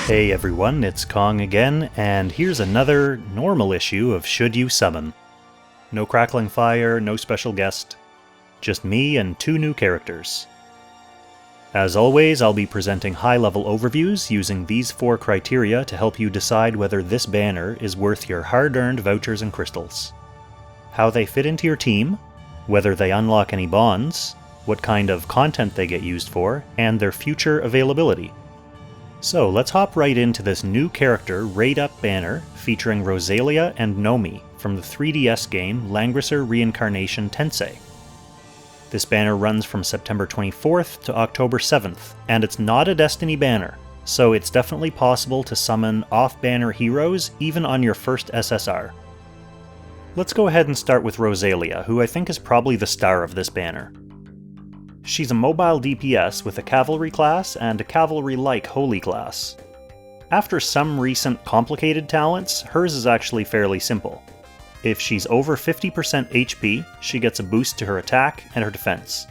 Hey everyone, it's Kong again, and here's another normal issue of Should You Summon. No crackling fire, no special guest, just me and two new characters. As always, I'll be presenting high-level overviews using these 4 criteria to help you decide whether this banner is worth your hard-earned vouchers and crystals. How they fit into your team, whether they unlock any bonds, what kind of content they get used for, and their future availability. So let's hop right into this new character Raid-Up banner featuring Rozalia and Noemi from the 3DS game Langrisser Reincarnation Tensei. This banner runs from September 24th to October 7th, and it's not a Destiny banner, so it's definitely possible to summon off-banner heroes even on your first SSR. Let's go ahead and start with Rozalia, who I think is probably the star of this banner. She's a mobile DPS with a cavalry class and a cavalry-like holy class. After some recent complicated talents, hers is actually fairly simple. If she's over 50% HP, she gets a boost to her attack and her defense.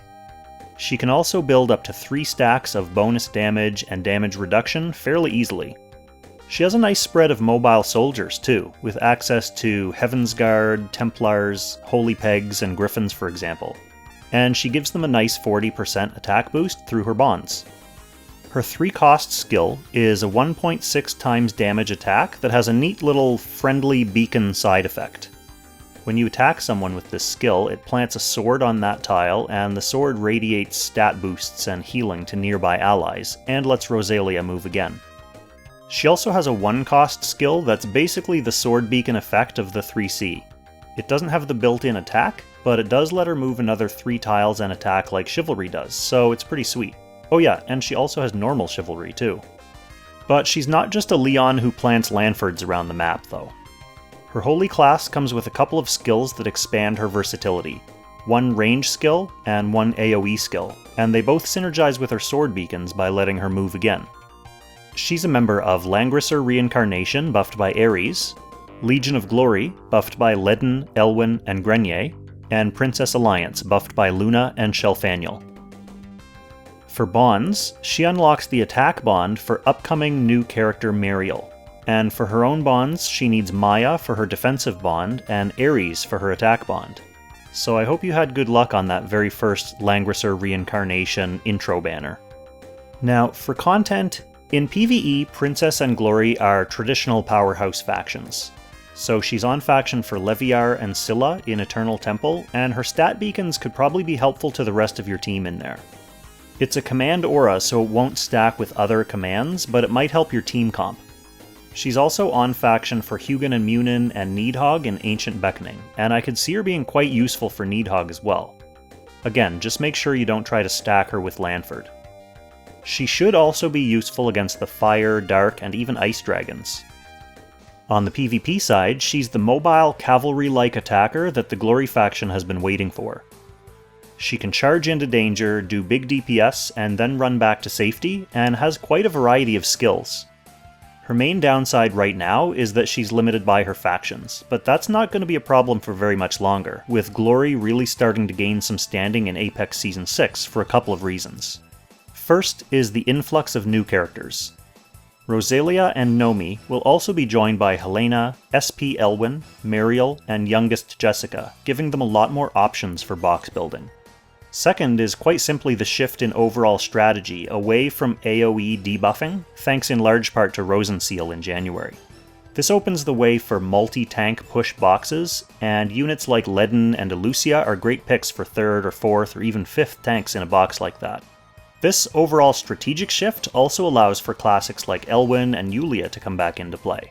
She can also build up to 3 stacks of bonus damage and damage reduction fairly easily. She has a nice spread of mobile soldiers too, with access to Heaven's Guard, Templars, Holy Pegs, and Griffins for example. And she gives them a nice 40% attack boost through her bonds. Her 3-cost skill is a 1.6 times damage attack that has a neat little friendly beacon side effect. When you attack someone with this skill, it plants a sword on that tile, and the sword radiates stat boosts and healing to nearby allies, and lets Rozalia move again. She also has a 1-cost skill that's basically the sword beacon effect of the 3C. It doesn't have the built-in attack, but it does let her move another 3 tiles and attack like Chivalry does, so it's pretty sweet. Oh yeah, and she also has normal Chivalry too. But she's not just a Leon who plants Lanfords around the map though. Her Holy class comes with a couple of skills that expand her versatility. 1 range skill and 1 AoE skill, and they both synergize with her sword beacons by letting her move again. She's a member of Langrisser Reincarnation, buffed by Ares, Legion of Glory, buffed by Ledin, Elwyn, and Grenier, and Princess Alliance, buffed by Luna and Shelfaniel. For bonds, she unlocks the attack bond for upcoming new character Mariel, and for her own bonds she needs Maya for her defensive bond and Ares for her attack bond. So I hope you had good luck on that very first Langrisser Reincarnation intro banner. Now, for content, in PvE, Princess and Glory are traditional powerhouse factions. So she's on faction for Leviar and Scylla in Eternal Temple, and her stat beacons could probably be helpful to the rest of your team in there. It's a command aura, so it won't stack with other commands, but it might help your team comp. She's also on faction for Hugin and Munin and Needhog in Ancient Beckoning, and I could see her being quite useful for Needhog as well. Again, just make sure you don't try to stack her with Lanford. She should also be useful against the Fire, Dark, and even Ice Dragons. On the PvP side, she's the mobile cavalry-like attacker that the Glory faction has been waiting for. She can charge into danger, do big DPS, and then run back to safety, and has quite a variety of skills. Her main downside right now is that she's limited by her factions, but that's not going to be a problem for very much longer, with Glory really starting to gain some standing in Apex Season 6 for a couple of reasons. First is the influx of new characters. Rozalia and Noemi will also be joined by Helena, SP Elwyn, Mariel, and youngest Jessica, giving them a lot more options for box building. Second is quite simply the shift in overall strategy away from AoE debuffing, thanks in large part to Rosenseal in January. This opens the way for multi-tank push boxes, and units like Ledin and Elucia are great picks for 3rd or 4th or even 5th tanks in a box like that. This overall strategic shift also allows for classics like Elwyn and Yulia to come back into play.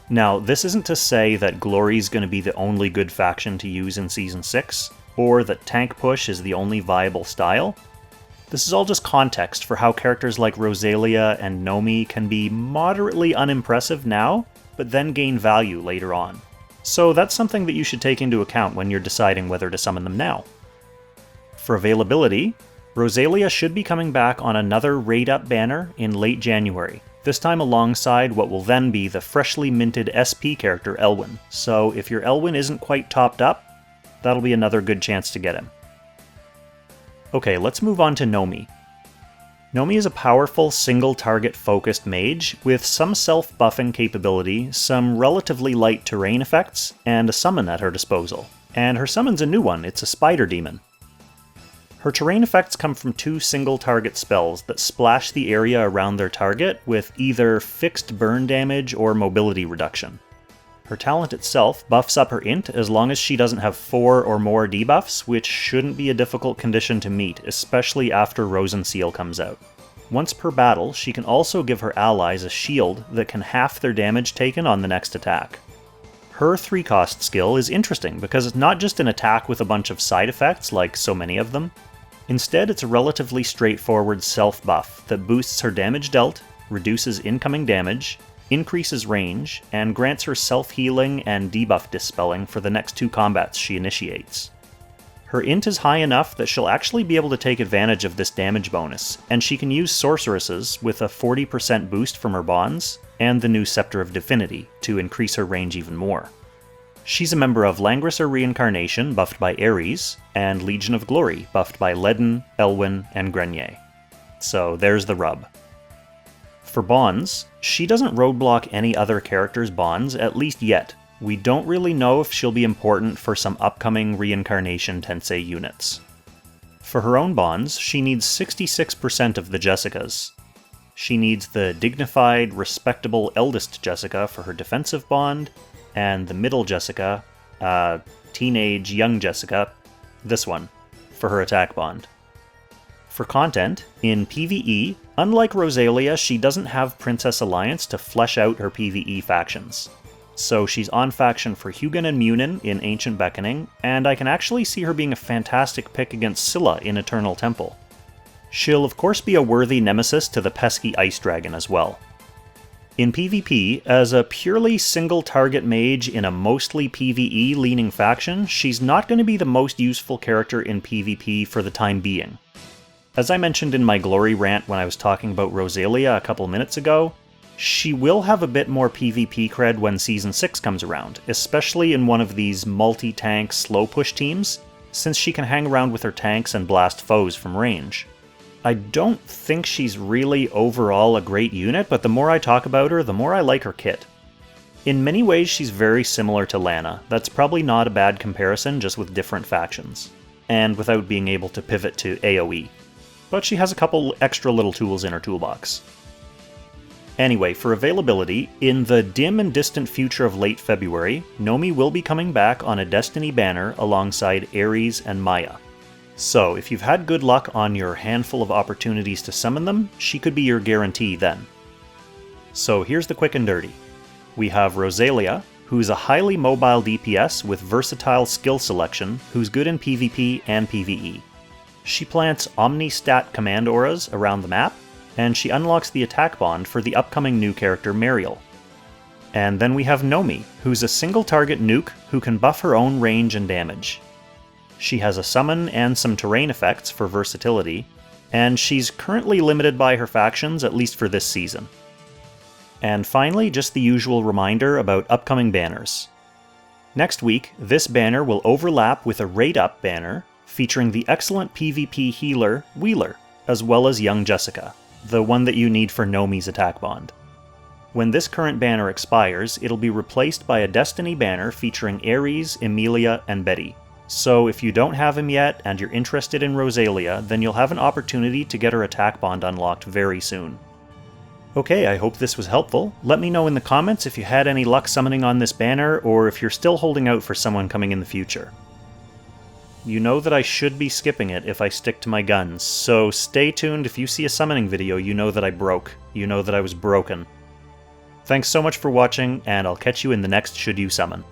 Now, this isn't to say that Glory's going to be the only good faction to use in Season 6, or that tank push is the only viable style. This is all just context for how characters like Rozalia and Noemi can be moderately unimpressive now, but then gain value later on. So that's something that you should take into account when you're deciding whether to summon them now. For availability, Rozalia should be coming back on another Raid-Up banner in late January, this time alongside what will then be the freshly minted SP character Elwyn, so if your Elwyn isn't quite topped up, that'll be another good chance to get him. Okay, let's move on to Noemi. Noemi is a powerful, single-target focused mage with some self-buffing capability, some relatively light terrain effects, and a summon at her disposal. And her summon's a new one, it's a spider demon. Her terrain effects come from 2 single-target spells that splash the area around their target with either fixed burn damage or mobility reduction. Her talent itself buffs up her int as long as she doesn't have 4 or more debuffs, which shouldn't be a difficult condition to meet, especially after Rosen Seal comes out. Once per battle, she can also give her allies a shield that can half their damage taken on the next attack. Her 3-cost skill is interesting because it's not just an attack with a bunch of side effects like so many of them. Instead, it's a relatively straightforward self-buff that boosts her damage dealt, reduces incoming damage, increases range, and grants her self-healing and debuff dispelling for the next 2 combats she initiates. Her int is high enough that she'll actually be able to take advantage of this damage bonus, and she can use sorceresses with a 40% boost from her bonds, and the new Scepter of Divinity to increase her range even more. She's a member of Langrisser Reincarnation, buffed by Ares, and Legion of Glory, buffed by Ledin, Elwyn, and Grenier. So there's the rub. For bonds, she doesn't roadblock any other character's bonds, at least yet. We don't really know if she'll be important for some upcoming Reincarnation Tensei units. For her own bonds, she needs 66% of the Jessicas. She needs the dignified, respectable eldest Jessica for her defensive bond, and the middle Jessica, teenage young Jessica, this one, for her attack bond. For content, in PvE, unlike Rozalia, she doesn't have Princess Alliance to flesh out her PvE factions. So she's on faction for Hugin and Munin in Ancient Beckoning, and I can actually see her being a fantastic pick against Scylla in Eternal Temple. She'll of course be a worthy nemesis to the pesky Ice Dragon as well. In PvP, as a purely single-target mage in a mostly PvE-leaning faction, she's not going to be the most useful character in PvP for the time being. As I mentioned in my glory rant when I was talking about Rozalia a couple minutes ago, she will have a bit more PvP cred when Season 6 comes around, especially in one of these multi-tank slow-push teams, since she can hang around with her tanks and blast foes from range. I don't think she's really overall a great unit, but the more I talk about her, the more I like her kit. In many ways she's very similar to Lana, that's probably not a bad comparison, just with different factions, and without being able to pivot to AoE. But she has a couple extra little tools in her toolbox. Anyway, for availability, in the dim and distant future of late February, Noemi will be coming back on a Destiny banner alongside Ares and Maya. So, if you've had good luck on your handful of opportunities to summon them, she could be your guarantee then. So here's the quick and dirty. We have Rozalia, who's a highly mobile DPS with versatile skill selection, who's good in PvP and PvE. She plants Omni-Stat command auras around the map, and she unlocks the attack bond for the upcoming new character Mariel. And then we have Noemi, who's a single-target nuke who can buff her own range and damage. She has a summon and some terrain effects for versatility, and she's currently limited by her factions, at least for this season. And finally, just the usual reminder about upcoming banners. Next week, this banner will overlap with a Raid Up banner featuring the excellent PvP healer Wheeler, as well as young Jessica, the one that you need for Noemi's attack bond. When this current banner expires, it'll be replaced by a Destiny banner featuring Ares, Emilia, and Betty. So if you don't have him yet and you're interested in Rozalia, then you'll have an opportunity to get her attack bond unlocked very soon. Okay, I hope this was helpful. Let me know in the comments if you had any luck summoning on this banner, or if you're still holding out for someone coming in the future. You know that I should be skipping it if I stick to my guns, so stay tuned. If you see a summoning video, you know that I broke. You know that I was broken. Thanks so much for watching, and I'll catch you in the next Should You Summon.